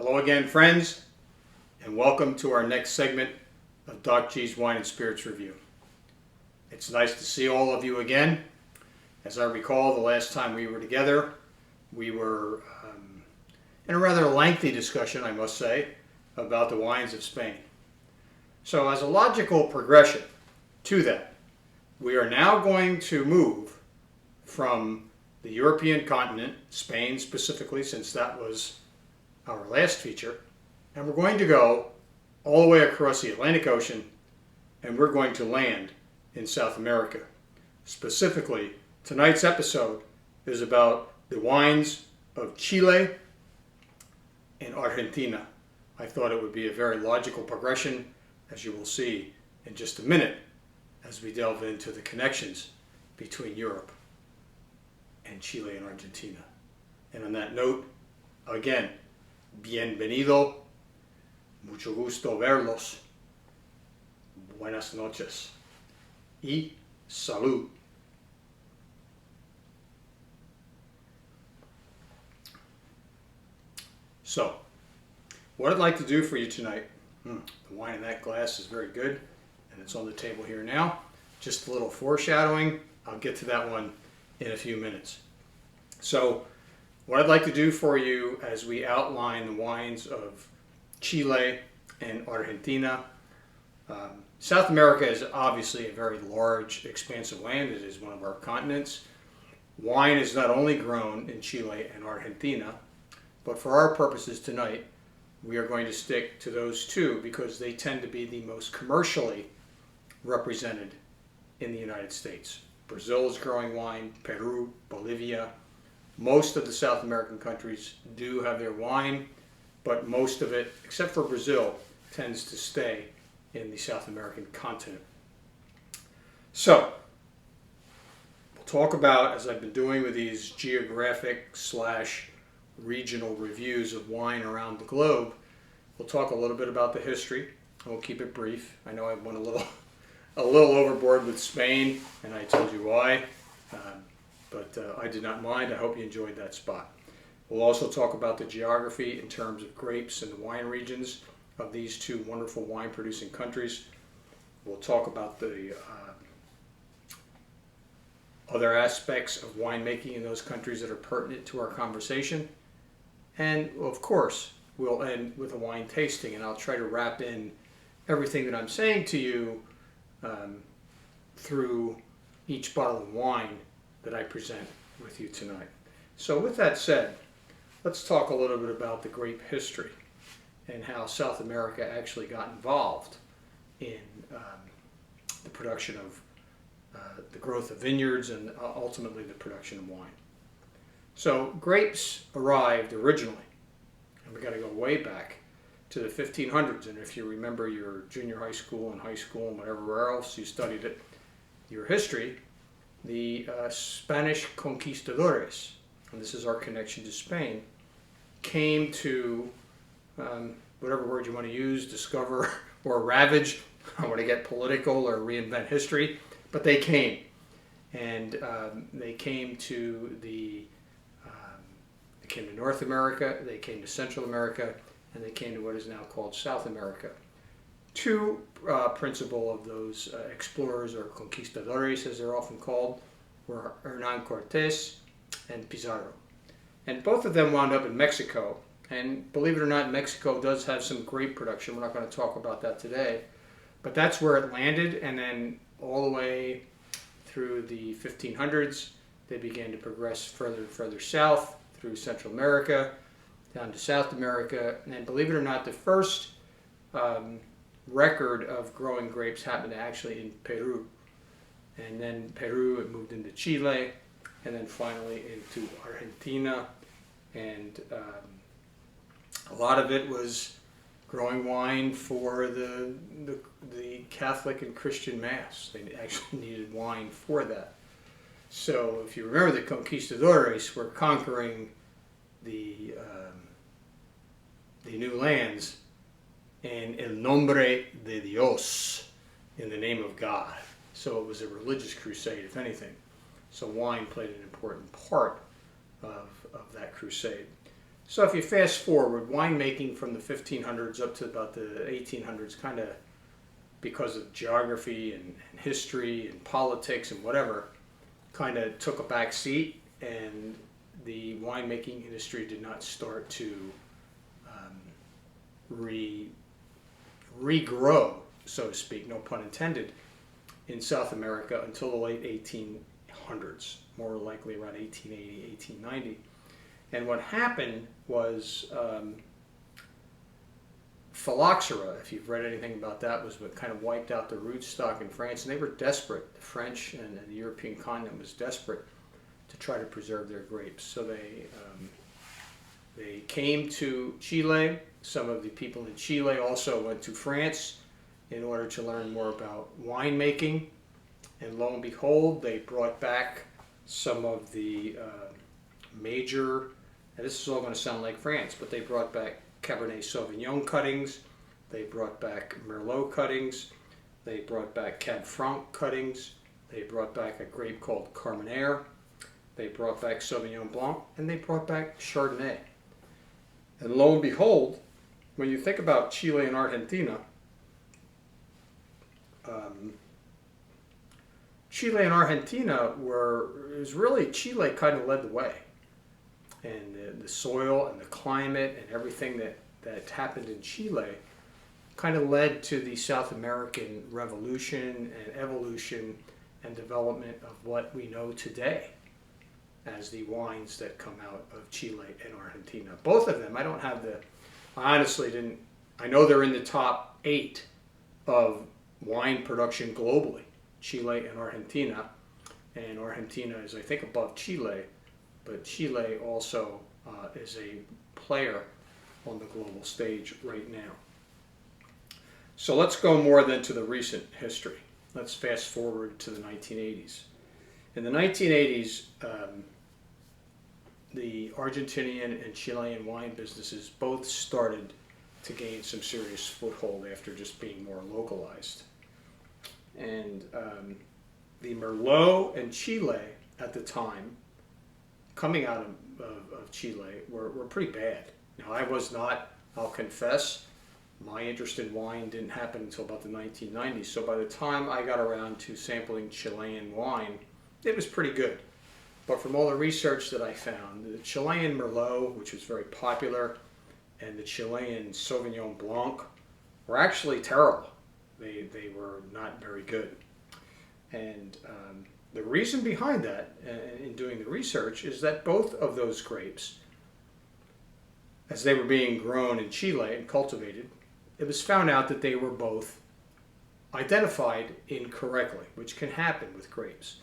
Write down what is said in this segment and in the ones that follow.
Hello again, friends, and welcome to our next segment of Doc G's Wine and Spirits Review. It's nice to see all of you again. As I recall, the last time we were together, we were in a rather lengthy discussion, I must say, about the wines of Spain. So as a logical progression to that, we are now going to move from the European continent, Spain specifically, since that was our last feature, and we're going to go all the way across the Atlantic Ocean, and we're going to land in South America. Specifically, tonight's episode is about the wines of Chile and Argentina. I thought it would be a very logical progression, as you will see in just a minute, as we delve into the connections between Europe and Chile and Argentina. And on that note, again, bienvenido, mucho gusto verlos, buenas noches, y salud. So, what I'd like to do for you tonight, the wine in that glass is very good, and it's on the table here now. Just a little foreshadowing. I'll get to that one in a few minutes. So, what I'd like to do for you as we outline the wines of Chile and Argentina. South America is obviously a very large, expansive land. It is one of our continents. Wine is not only grown in Chile and Argentina, but for our purposes tonight, we are going to stick to those two because they tend to be the most commercially represented in the United States. Brazil is growing wine, Peru, Bolivia. Most of the South American countries do have their wine, but most of it, except for Brazil, tends to stay in the South American continent. So, we'll talk about, as I've been doing with these geographic / regional reviews of wine around the globe, we'll talk a little bit about the history, and we'll keep it brief. I know I went a little overboard with Spain, and I told you why. But I did not mind. I hope you enjoyed that spot. We'll also talk about the geography in terms of grapes and the wine regions of these two wonderful wine-producing countries. We'll talk about the other aspects of winemaking in those countries that are pertinent to our conversation. And, of course, we'll end with a wine tasting, and I'll try to wrap in everything that I'm saying to you through each bottle of wine that I present with you tonight. So with that said, let's talk a little bit about the grape history and how South America actually got involved in the production of the growth of vineyards and ultimately the production of wine. So grapes arrived originally, and we got to go way back to the 1500s. And if you remember your junior high school and high school and whatever else you studied it, your history, the Spanish conquistadores, and this is our connection to Spain, came to, whatever word you want to use, discover or ravage. I want to get political or reinvent history, but they came. And they came to they came to North America, they came to Central America, and they came to what is now called South America. Two principal of those explorers, or conquistadores as they're often called, were Hernán Cortés and Pizarro. And both of them wound up in Mexico. And believe it or not, Mexico does have some grape production. We're not going to talk about that today. But that's where it landed, and then all the way through the 1500s, they began to progress further and further south through Central America, down to South America. And believe it or not, the first record of growing grapes happened actually in Peru. And then Peru, it moved into Chile, and then finally into Argentina. And a lot of it was growing wine for the Catholic and Christian Mass. They actually needed wine for that. So if you remember, the conquistadores were conquering the new lands in el nombre de Dios, in the name of God. So it was a religious crusade, if anything. So wine played an important part of that crusade. So if you fast forward, winemaking from the 1500s up to about the 1800s, kind of because of geography and history and politics and whatever, kind of took a back seat, and the winemaking industry did not start to regrow, so to speak, no pun intended, in South America until the late 1800s, more likely around 1880, 1890. And what happened was phylloxera, if you've read anything about that, was what kind of wiped out the rootstock in France, and they were desperate. The French and the European continent was desperate to try to preserve their grapes. So they came to Chile. Some of the people in Chile also went to France in order to learn more about winemaking. And lo and behold, they brought back some of the major, and this is all going to sound like France, but they brought back Cabernet Sauvignon cuttings, they brought back Merlot cuttings, they brought back Cab Franc cuttings, they brought back a grape called Carmenere, they brought back Sauvignon Blanc, and they brought back Chardonnay. And lo and behold, when you think about Chile and Argentina, Chile kind of led the way. And the soil and the climate and everything that happened in Chile kind of led to the South American revolution and evolution and development of what we know today as the wines that come out of Chile and Argentina. Both of them, I honestly didn't, I know they're in the top 8 of wine production globally, Chile and Argentina. And Argentina is, I think, above Chile, but Chile also is a player on the global stage right now. So let's go more then to the recent history. Let's fast forward to the 1980s. In the 1980s, the Argentinian and Chilean wine businesses both started to gain some serious foothold after just being more localized. And the Merlot and Chile at the time, coming out of Chile, were pretty bad. Now, I was not, I'll confess, my interest in wine didn't happen until about the 1990s. So by the time I got around to sampling Chilean wine, it was pretty good. But from all the research that I found, the Chilean Merlot, which was very popular, and the Chilean Sauvignon Blanc were actually terrible. They were not very good. And the reason behind that, in doing the research, is that both of those grapes, as they were being grown in Chile and cultivated, it was found out that they were both identified incorrectly, which can happen with grapes.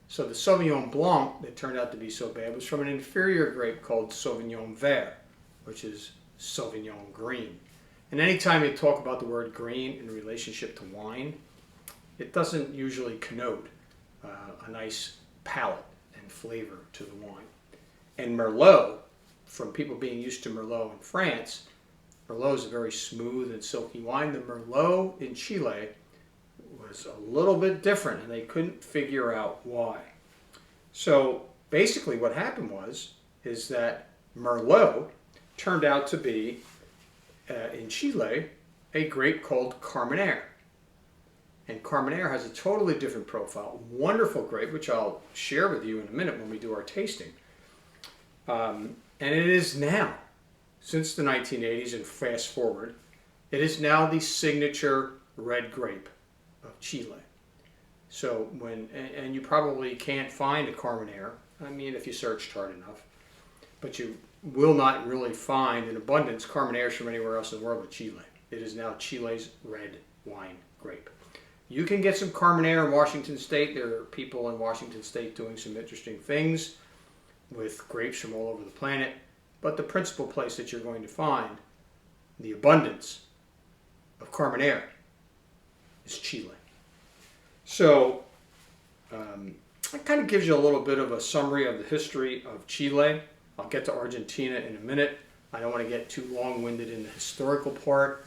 So the Sauvignon Blanc that turned out to be so bad was from an inferior grape called Sauvignon Vert, which is Sauvignon green. And anytime you talk about the word green in relationship to wine, it doesn't usually connote a nice palate and flavor to the wine. And Merlot, from people being used to Merlot in France, Merlot is a very smooth and silky wine. The Merlot in Chile was a little bit different, and they couldn't figure out why. So basically what happened is that Merlot turned out to be, in Chile, a grape called Carmenere. And Carmenere has a totally different profile. Wonderful grape, which I'll share with you in a minute when we do our tasting. And it is now, since the 1980s and fast forward, it is now the signature red grape of Chile. So and you probably can't find a Carmenere, I mean, if you searched hard enough, but you will not really find in abundance Carmeneres from anywhere else in the world but Chile. It is now Chile's red wine grape. You can get some Carmenere in Washington State. There are people in Washington State doing some interesting things with grapes from all over the planet. But the principal place that you're going to find the abundance of Carmenere is Chile. So that kind of gives you a little bit of a summary of the history of Chile. I'll get to Argentina in a minute. I don't want to get too long-winded in the historical part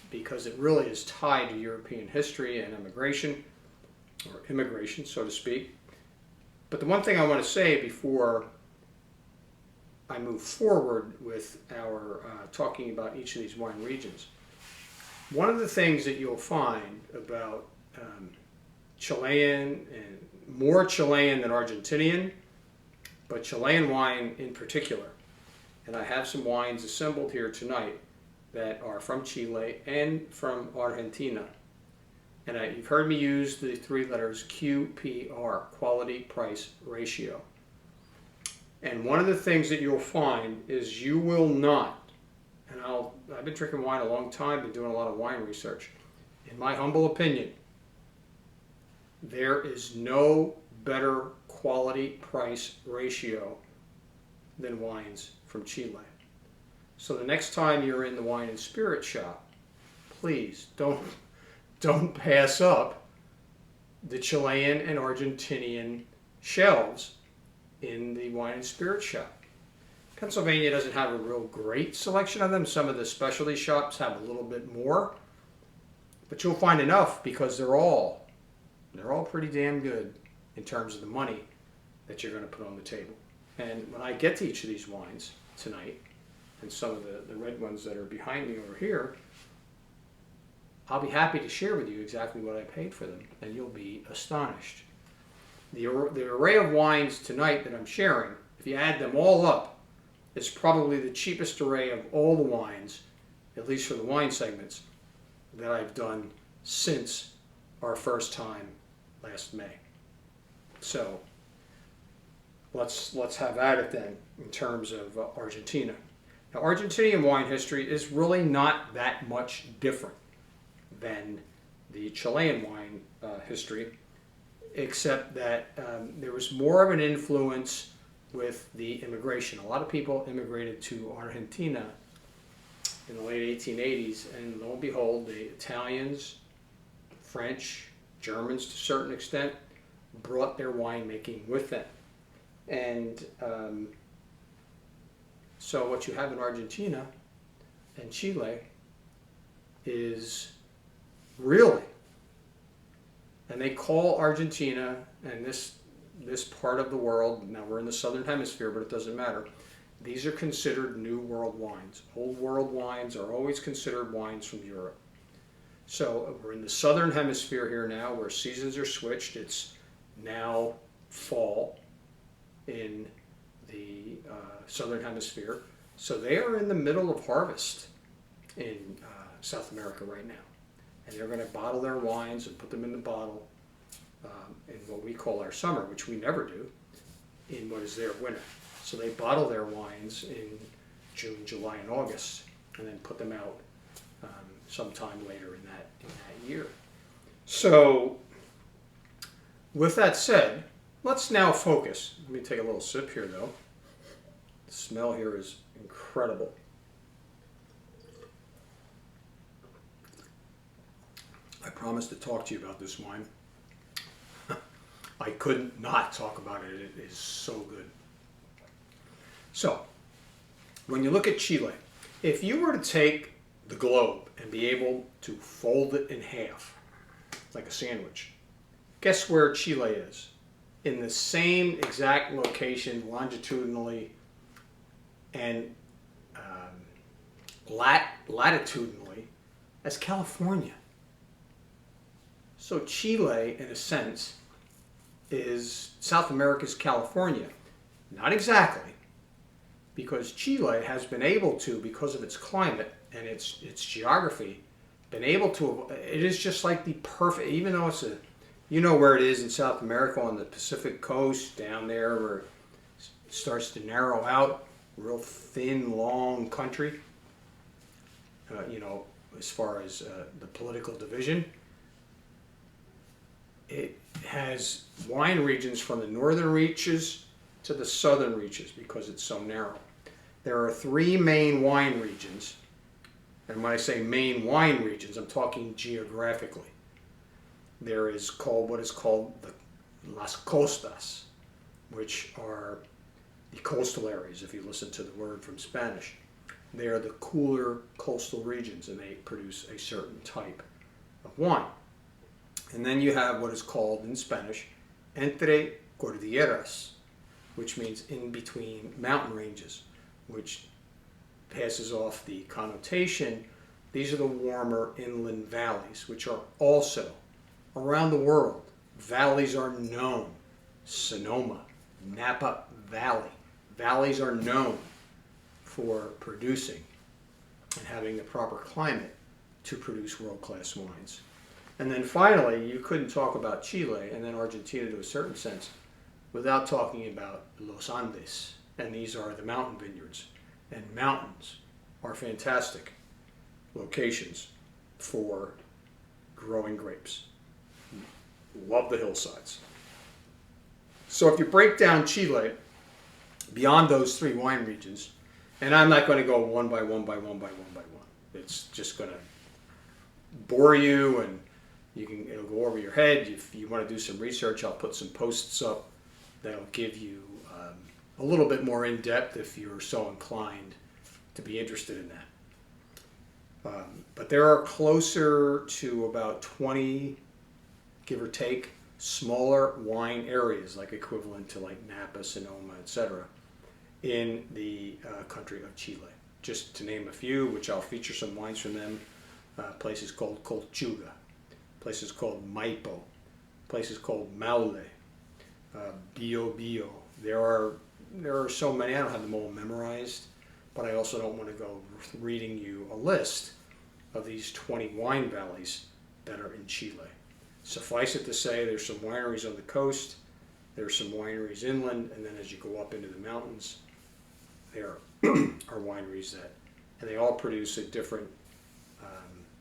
because it really is tied to European history and immigration, so to speak. But the one thing I want to say before I move forward with our talking about each of these wine regions. One of the things that you'll find about Chilean, and more Chilean than Argentinian, but Chilean wine in particular, and I have some wines assembled here tonight that are from Chile and from Argentina. And you've heard me use the three letters QPR, quality price ratio. And one of the things that you'll find is you will not, and I've been drinking wine a long time, been doing a lot of wine research. In my humble opinion, there is no better quality price ratio than wines from Chile. So the next time you're in the wine and spirit shop, please don't pass up the Chilean and Argentinian shelves in the wine and spirit shop. Pennsylvania doesn't have a real great selection of them. Some of the specialty shops have a little bit more, but you'll find enough because they're all pretty damn good in terms of the money that you're going to put on the table. And when I get to each of these wines tonight, and some of the red ones that are behind me over here, I'll be happy to share with you exactly what I paid for them, and you'll be astonished. The array of wines tonight that I'm sharing, if you add them all up, is probably the cheapest array of all the wines, at least for the wine segments, that I've done since our first time last May. So let's have at it then in terms of Argentina. Now, Argentinian wine history is really not that much different than the Chilean wine history, except that there was more of an influence with the immigration. A lot of people immigrated to Argentina in the late 1880s, and lo and behold, the Italians, French, Germans to a certain extent, brought their winemaking with them. And so what you have in Argentina and Chile is really, and they call Argentina and this part of the world, now we're in the southern hemisphere, but it doesn't matter, these are considered New World wines. Old World wines are always considered wines from Europe. So we're in the southern hemisphere here now, where seasons are switched. It's now fall in the southern hemisphere. So they are in the middle of harvest in South America right now. And they're going to bottle their wines and put them in the bottle in what we call our summer, which we never do, in what is their winter. So they bottle their wines in June, July, and August, and then put them out sometime later in that year. So with that said, let's now focus. Let me take a little sip here, though. The smell here is incredible. I promised to talk to you about this wine. I couldn't not talk about it. It is so good. So, when you look at Chile, if you were to take the globe and be able to fold it in half, like a sandwich, guess where Chile is? In the same exact location longitudinally and latitudinally as California. So Chile, in a sense, is South America's California. Not exactly, because Chile has been able to, because of its climate and its geography, been able to, it is just like the perfect, even though it's you know where it is in South America on the Pacific coast, down there where it starts to narrow out, real thin, long country, as far as the political division. It has wine regions from the northern reaches to the southern reaches because it's so narrow. There are three main wine regions, and when I say main wine regions, I'm talking geographically. There is what is called the Las Costas, which are the coastal areas, if you listen to the word from Spanish. They are the cooler coastal regions, and they produce a certain type of wine. And then you have what is called in Spanish, entre cordilleras, which means in between mountain ranges. which passes off the connotation. These are the warmer inland valleys, which are also around the world. Valleys are known. Sonoma, Napa Valley. Valleys are known for producing and having the proper climate to produce world-class wines. And then finally, you couldn't talk about Chile and then Argentina to a certain sense without talking about Los Andes. And these are the mountain vineyards. And mountains are fantastic locations for growing grapes. Love the hillsides. So if you break down Chile beyond those three wine regions, and I'm not going to go one by one. It's just going to bore you, and it'll go over your head. If you want to do some research, I'll put some posts up that'll give you a little bit more in depth if you're so inclined to be interested in that. But there are closer to about 20, give or take, smaller wine areas, like equivalent to like Napa, Sonoma, etc., in the country of Chile. Just to name a few, which I'll feature some wines from them. Places called Colchuga, places called Maipo, places called Maule, Bio Bio. There are so many. I don't have them all memorized, but I also don't want to go reading you a list of these 20 wine valleys that are in Chile. Suffice it to say, there's some wineries on the coast, there's some wineries inland, and then as you go up into the mountains, there are wineries and they all produce a different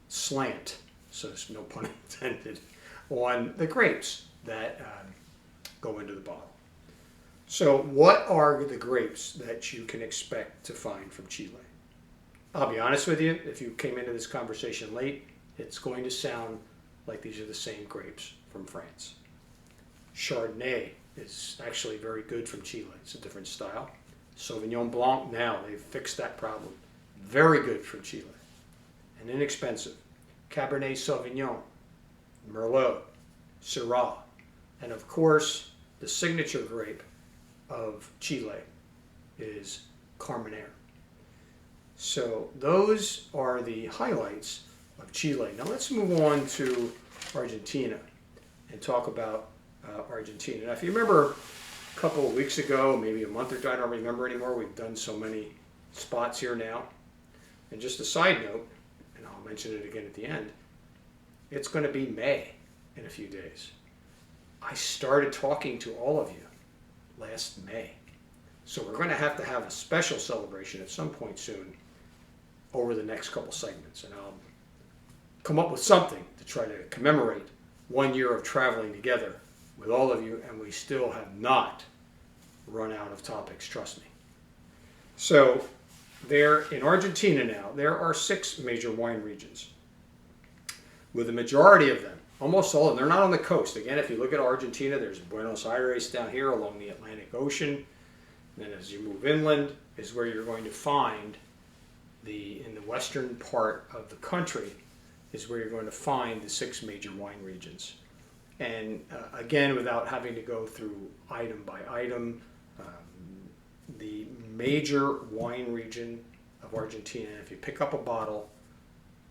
slant, so there's no pun intended, on the grapes that go into the bottle. So what are the grapes that you can expect to find from Chile? I'll be honest with you, if you came into this conversation late, it's going to sound like these are the same grapes from France. Chardonnay is actually very good from Chile. It's a different style. Sauvignon Blanc, now they've fixed that problem. Very good from Chile and inexpensive. Cabernet Sauvignon, Merlot, Syrah, and of course the signature grape of Chile is Carmenere. So those are the highlights of Chile. Now let's move on to Argentina and talk about Argentina. Now if you remember a couple of weeks ago, maybe a month or two, I don't remember anymore, we've done so many spots here now. And just a side note, and I'll mention it again at the end, it's going to be May in a few days. I started talking to all of you last May. So we're going to have a special celebration at some point soon over the next couple segments. And I'll come up with something to try to commemorate 1 year of traveling together with all of you, and we still have not run out of topics, trust me. So there in Argentina now, there are 6 major wine regions, with the majority of them, almost all of them, they're not on the coast. Again, if you look at Argentina, there's Buenos Aires down here along the Atlantic Ocean. And then as you move inland is where you're going to find in the western part of the country is where you're going to find the 6 major wine regions. And again, without having to go through item by item, the major wine region of Argentina, if you pick up a bottle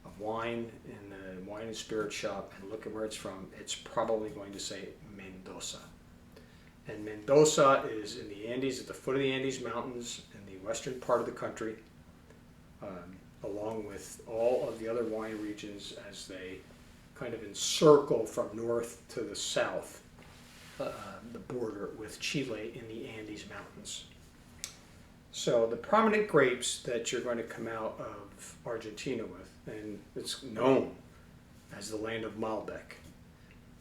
of wine in the wine and spirit shop and look at where it's from, it's probably going to say Mendoza. And Mendoza is in the Andes, at the foot of the Andes Mountains in the western part of the country, along with all of the other wine regions as they kind of encircle from north to the south the border with Chile in the Andes Mountains. So the prominent grapes that you're going to come out of Argentina with, and it's known as the land of Malbec.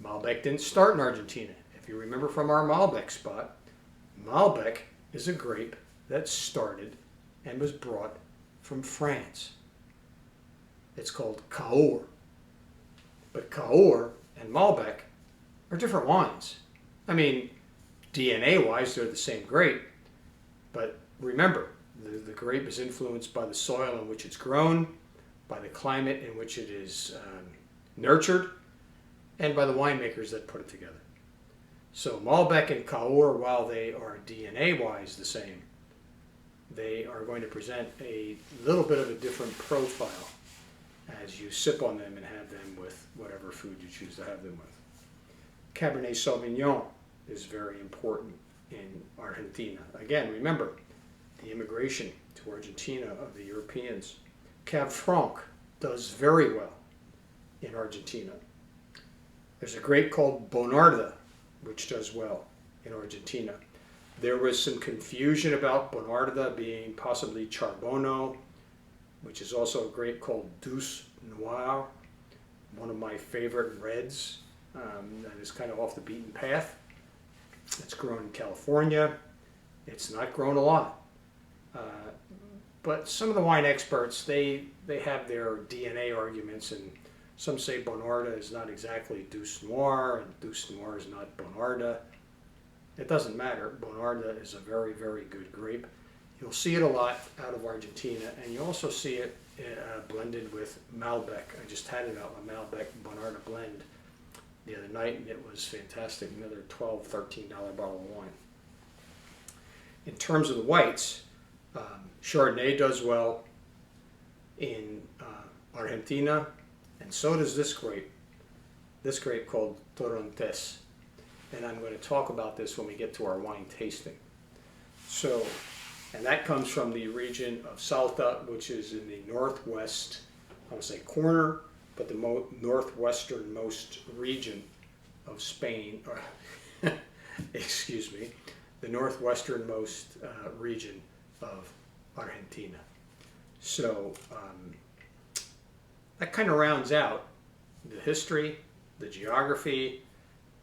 Malbec didn't start in Argentina. If you remember from our Malbec spot, Malbec is a grape that started and was brought from France. It's called Cahors. But Cahors and Malbec are different wines. I mean, DNA-wise, they're the same grape, but remember, the grape is influenced by the soil in which it's grown, by the climate in which it is nurtured, and by the winemakers that put it together. So Malbec and Cahors, while they are DNA-wise the same, they are going to present a little bit of a different profile as you sip on them and have them with whatever food you choose to have them with. Cabernet Sauvignon is very important in Argentina. Again, remember the immigration to Argentina of the Europeans. Cab Franc does very well in Argentina. There's a grape called Bonarda, which does well in Argentina. There was some confusion about Bonarda being possibly Charbono, which is also a grape called Douce Noir, one of my favorite reds that is kind of off the beaten path. It's grown in California. It's not grown a lot. But some of the wine experts, they have their DNA arguments, and some say Bonarda is not exactly Douce Noir, and Douce Noir is not Bonarda. It doesn't matter. Bonarda is a very, very good grape. You'll see it a lot out of Argentina, and you also see it blended with Malbec. I just had it out, my Malbec Bonarda blend the other night, and it was fantastic. Another $12, $13 bottle of wine. In terms of the whites, Chardonnay does well in Argentina, and so does this grape called Torrontés. And I'm going to talk about this when we get to our wine tasting. So, and that comes from the region of Salta, which is in the northwest, I want to say corner, but the northwesternmost region of Spain, or excuse me, the northwesternmost region of Argentina. So that kind of rounds out the history, the geography,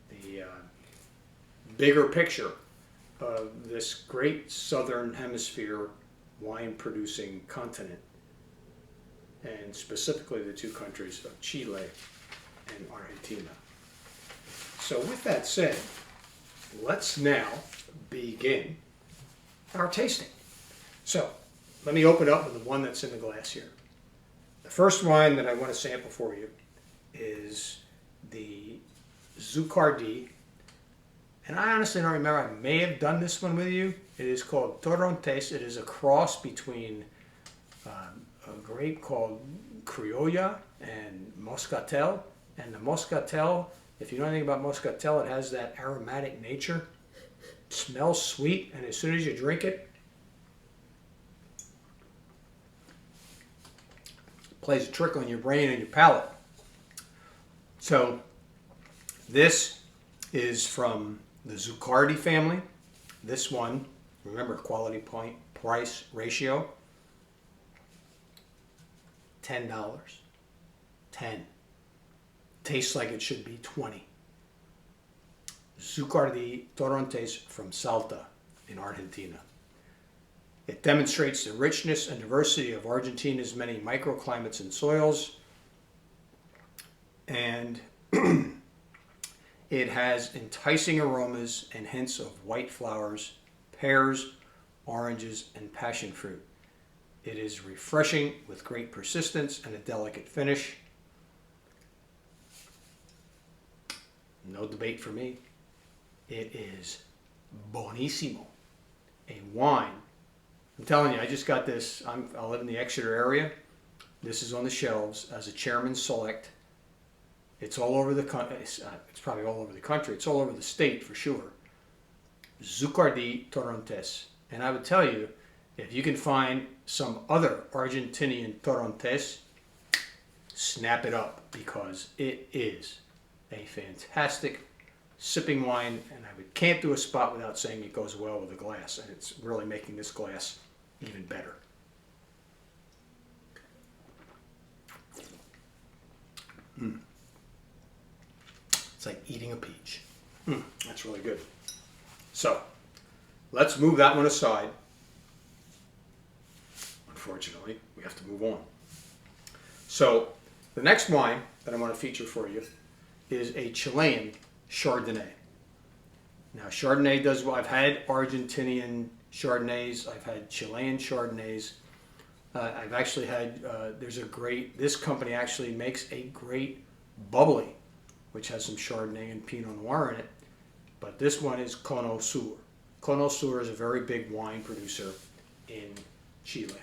the bigger picture of this great southern hemisphere wine producing continent, and specifically the two countries of Chile and Argentina. So with that said, let's now begin our tasting. So let me open up with the one that's in the glass here. The first wine that I want to sample for you is the Zuccardi. And I honestly don't remember, I may have done this one with you. It is called Torrontés. It is a cross between a grape called Criolla and Moscatel. And the Moscatel, if you know anything about Moscatel, it has that aromatic nature. It smells sweet, and as soon as you drink it, it plays a trick on your brain and your palate. So this is from the Zuccardi family. This one, remember, quality point price ratio, $10. 10. Tastes like it should be 20. Zuccardi Torrontés from Salta in Argentina. It demonstrates the richness and diversity of Argentina's many microclimates and soils, and it has enticing aromas and hints of white flowers, pears, oranges, and passion fruit. It is refreshing with great persistence and a delicate finish. No debate for me. It is buonissimo. A wine. I'm telling you, I just got this. I live in the Exeter area. This is on the shelves as a Chairman's Select. It's all over the country. It's probably all over the country. It's all over the state for sure. Zuccardi Torrontés. And I would tell you, if you can find some other Argentinian Torrontés, snap it up, because it is a fantastic sipping wine, and I can't do a spot without saying it goes well with a glass, and it's really making this glass even better. It's like eating a peach. That's really good. So let's move that one aside. Unfortunately, we have to move on. So the next wine that I want to feature for you is a Chilean Chardonnay. Now, Chardonnay does well. I've had Argentinian Chardonnays. I've had Chilean Chardonnays. I've actually had, this company actually makes a great bubbly, which has some Chardonnay and Pinot Noir in it. But this one is Cono Sur. Cono Sur is a very big wine producer in Chile.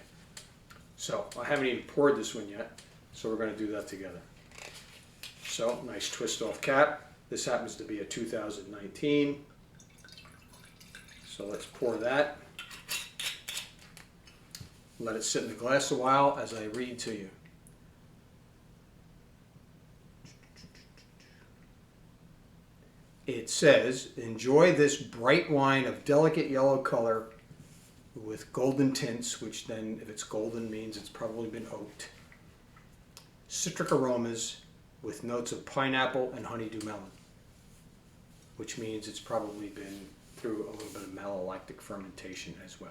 So I haven't even poured this one yet, so we're going to do that together. So nice twist off cap. This happens to be a 2019. So let's pour that. Let it sit in the glass a while as I read to you. It says, enjoy this bright wine of delicate yellow color with golden tints, which then, if it's golden, means it's probably been oaked. Citric aromas with notes of pineapple and honeydew melon, which means it's probably been through a little bit of malolactic fermentation as well.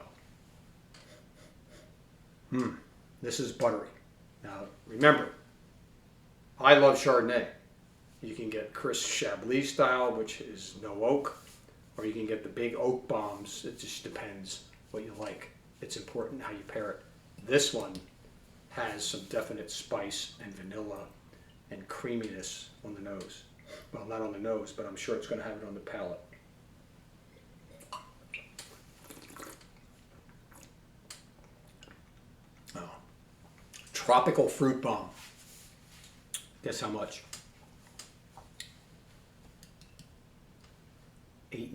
This is buttery. Now, remember, I love Chardonnay. You can get Chris Chablis style, which is no oak, or you can get the big oak bombs. It just depends what you like. It's important how you pair it. This one has some definite spice and vanilla and creaminess on the nose. Well, not on the nose, but I'm sure it's going to have it on the palate. Oh. Tropical fruit bomb. Guess how much? $8.99.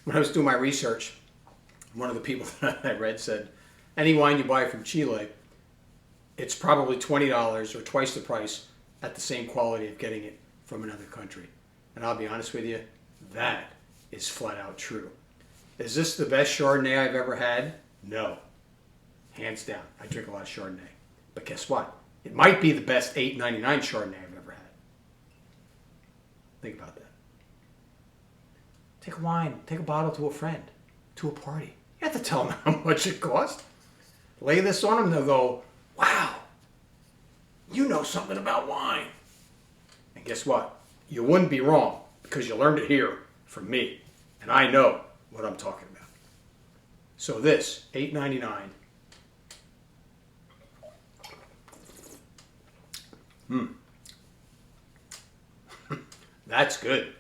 When I was doing my research, one of the people that I read said, any wine you buy from Chile, it's probably $20 or twice the price at the same quality of getting it from another country. And I'll be honest with you, that is flat out true. Is this the best Chardonnay I've ever had? No. Hands down. I drink a lot of Chardonnay. But guess what? It might be the best $8.99 Chardonnay I've ever had. Think about that. Take a wine, take a bottle to a friend, to a party. You have to tell them how much it costs. Lay this on them and they'll go, wow, you know something about wine. And guess what? You wouldn't be wrong because you learned it here from me. And I know what I'm talking about. So this, $8.99. That's good.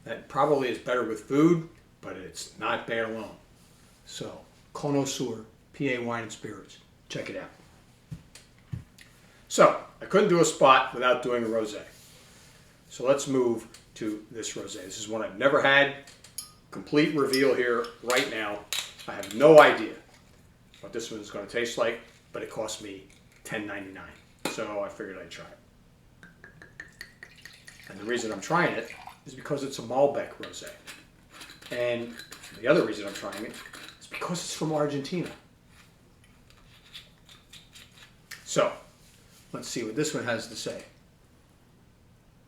That probably is better with food, but it's not bad alone. So, Connoisseur, PA Wine and Spirits. Check it out. So, I couldn't do a spot without doing a rosé. So let's move to this rosé. This is one I've never had. Complete reveal here right now. I have no idea what this one's going to taste like, but it cost me $10.99. So I figured I'd try it. And the reason I'm trying it is because it's a Malbec rosé. And the other reason I'm trying it is because it's from Argentina. So, let's see what this one has to say.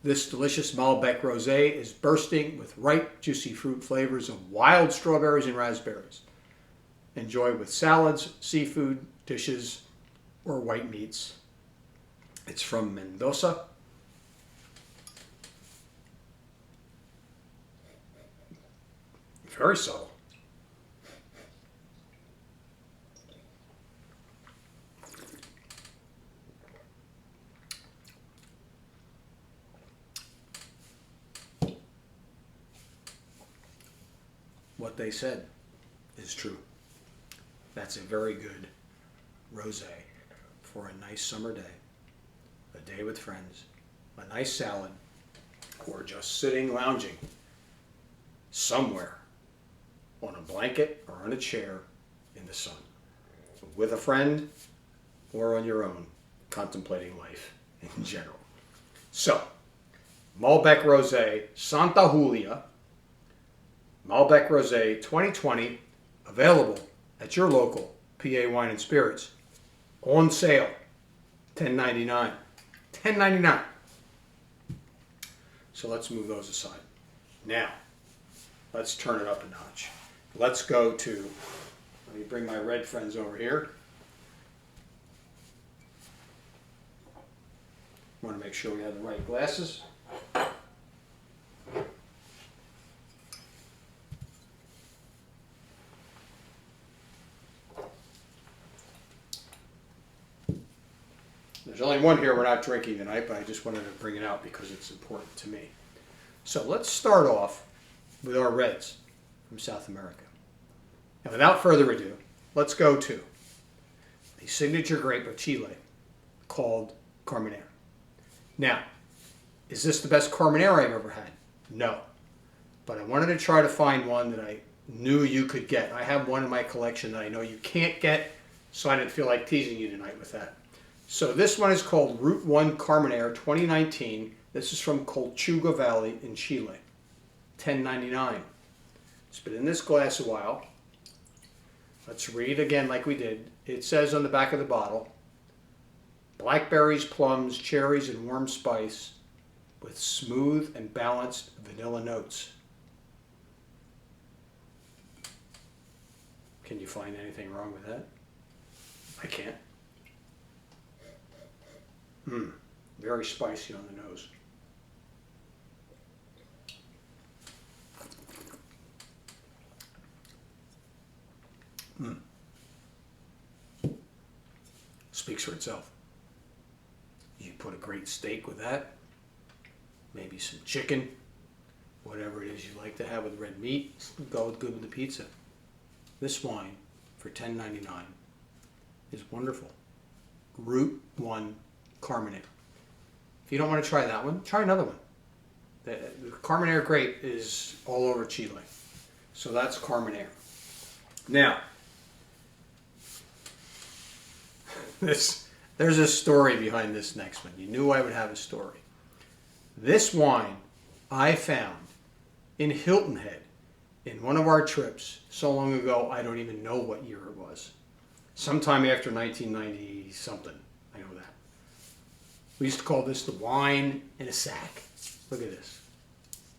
This delicious Malbec rosé is bursting with ripe, juicy fruit flavors of wild strawberries and raspberries. Enjoy with salads, seafood, dishes, or white meats. It's from Mendoza. Very subtle. What they said is true. That's a very good rosé for a nice summer day, a day with friends, a nice salad, or just sitting lounging somewhere on a blanket or on a chair in the sun, with a friend or on your own, contemplating life in general. So, Malbec Rosé Santa Julia, Malbec Rosé 2020, available at your local PA Wine and Spirits, on sale, $10.99. $10.99. So let's move those aside. Now, let's turn it up a notch. Let's go to, let me bring my red friends over here. Want to make sure we have the right glasses. There's only one here we're not drinking tonight, but I just wanted to bring it out because it's important to me. So let's start off with our reds. from South America. And without further ado, let's go to the signature grape of Chile called Carmenere. Now, is this the best Carmenere I've ever had? No. But I wanted to try to find one that I knew you could get. I have one in my collection that I know you can't get, so I didn't feel like teasing you tonight with that. So this one is called Route 1 Carmenere 2019. This is from Colchuga Valley in Chile. $10.99. It's been in this glass a while. Let's read again like we did. It says on the back of the bottle, blackberries, plums, cherries, and warm spice with smooth and balanced vanilla notes. Can you find anything wrong with that? I can't. Very spicy on the nose. Speaks for itself. You put a great steak with that, maybe some chicken, whatever it is you like to have with red meat, go good with the pizza. This wine for $10.99 is wonderful. Route 1 Carmenere. If you don't want to try that one, try another one. The Carmenere grape is all over Chile. So that's Carmenere. Now, there's a story behind this next one. You knew I would have a story. This wine I found in Hilton Head in one of our trips so long ago, I don't even know what year it was. Sometime after 1990 something. I know that. We used to call this the wine in a sack. Look at this.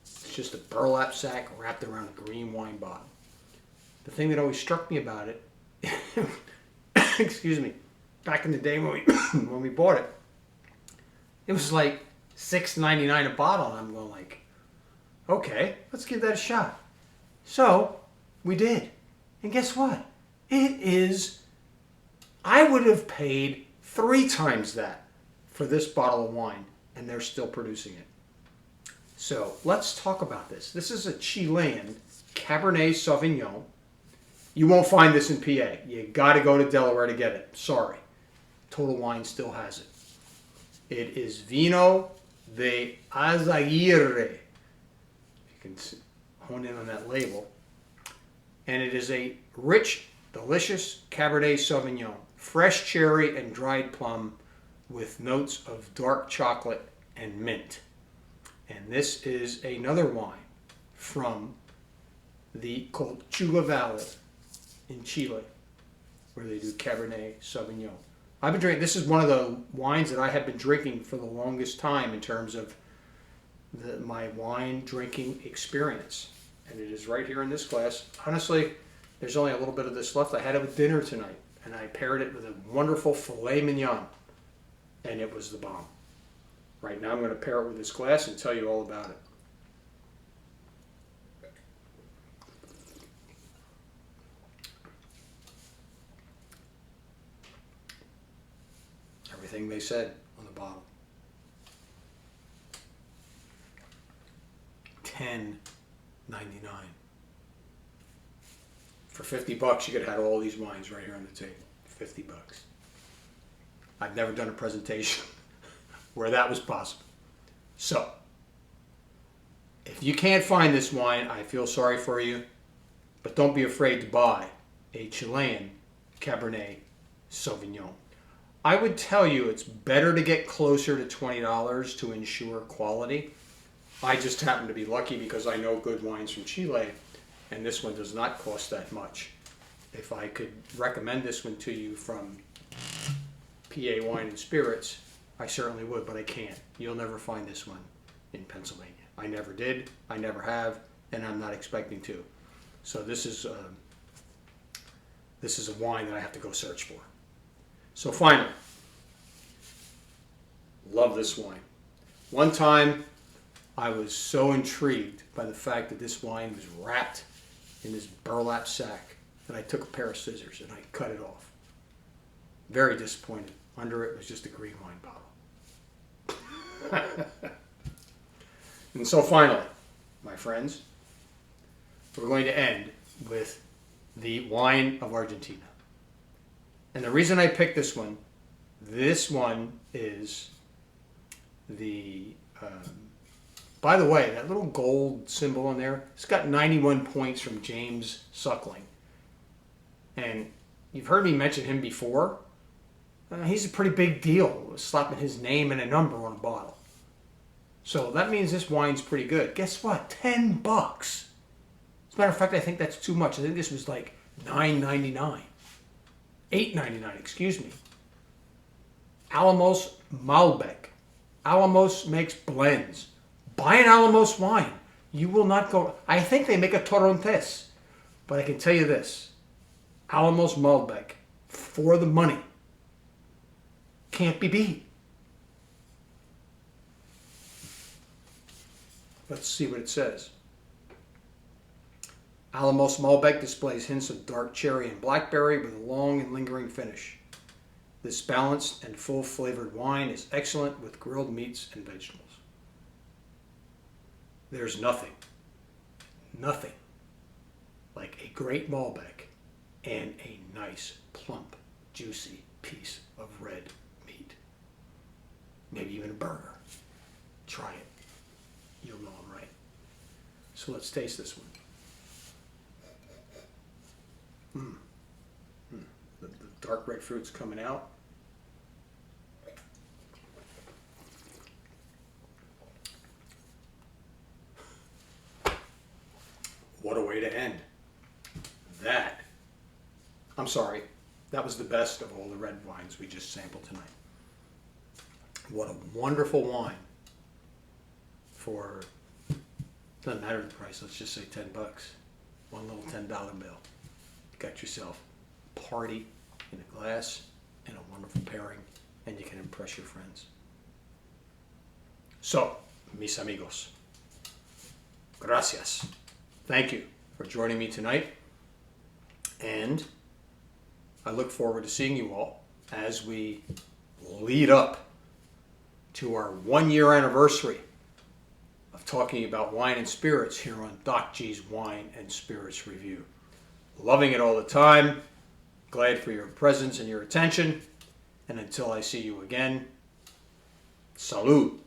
It's just a burlap sack wrapped around a green wine bottle. The thing that always struck me about it, excuse me, back in the day when we bought it, it was like $6.99 a bottle, and I'm going like, okay, let's give that a shot. So we did, and guess what? It is. I would have paid 3 times that for this bottle of wine, and they're still producing it. So let's talk about this. This is a Chilean Cabernet Sauvignon. You won't find this in PA. You got to go to Delaware to get it. Sorry. Total Wine still has it. It is Vino de Azaguirre. You can hone in on that label. And it is a rich, delicious Cabernet Sauvignon. Fresh cherry and dried plum with notes of dark chocolate and mint. And this is another wine from the Colchuga Valley in Chile, where they do Cabernet Sauvignon. I've been drinking. This is one of the wines that I have been drinking for the longest time in terms of my wine drinking experience, and it is right here in this glass. Honestly, there's only a little bit of this left. I had it with dinner tonight, and I paired it with a wonderful filet mignon, and it was the bomb. Right now, I'm going to pair it with this glass and tell you all about it. Everything they said on the bottle. $10.99. For $50, you could have had all these wines right here on the table. $50. I've never done a presentation where that was possible. So, if you can't find this wine, I feel sorry for you, but don't be afraid to buy a Chilean Cabernet Sauvignon. I would tell you it's better to get closer to $20 to ensure quality. I just happen to be lucky because I know good wines from Chile, and this one does not cost that much. If I could recommend this one to you from PA Wine and Spirits, I certainly would, but I can't. You'll never find this one in Pennsylvania. I never did, I never have, and I'm not expecting to. So this is a wine that I have to go search for. So finally, love this wine. One time, I was so intrigued by the fact that this wine was wrapped in this burlap sack that I took a pair of scissors and I cut it off. Very disappointed. Under it was just a green wine bottle. And so finally, my friends, we're going to end with the wine of Argentina. And the reason I picked this one is the, by the way, that little gold symbol on there, it's got 91 points from James Suckling. And you've heard me mention him before. He's a pretty big deal, slapping his name and a number on a bottle. So that means this wine's pretty good. Guess what? $10. As a matter of fact, I think that's too much. I think this was like $9.99. $8.99, excuse me. Alamos Malbec. Alamos makes blends. Buy an Alamos wine. You will not go... I think they make a Torrontés. But I can tell you this. Alamos Malbec, for the money, can't be beat. Let's see what it says. Alamos Malbec displays hints of dark cherry and blackberry with a long and lingering finish. This balanced and full-flavored wine is excellent with grilled meats and vegetables. There's nothing like a great Malbec and a nice, plump, juicy piece of red meat. Maybe even a burger. Try it. You'll know I'm right. So let's taste this one. The dark red fruit's coming out. What a way to end. I'm sorry, that was the best of all the red wines we just sampled tonight. What a wonderful wine for, doesn't matter the price, let's just say $10. One little $10 bill. You got yourself a party in a glass and a wonderful pairing, and you can impress your friends. So, mis amigos, gracias. Thank you for joining me tonight, and I look forward to seeing you all as we lead up to our 1-year anniversary of talking about wine and spirits here on Doc G's Wine and Spirits Review. Loving it all the time. Glad for your presence and your attention. And until I see you again, salud.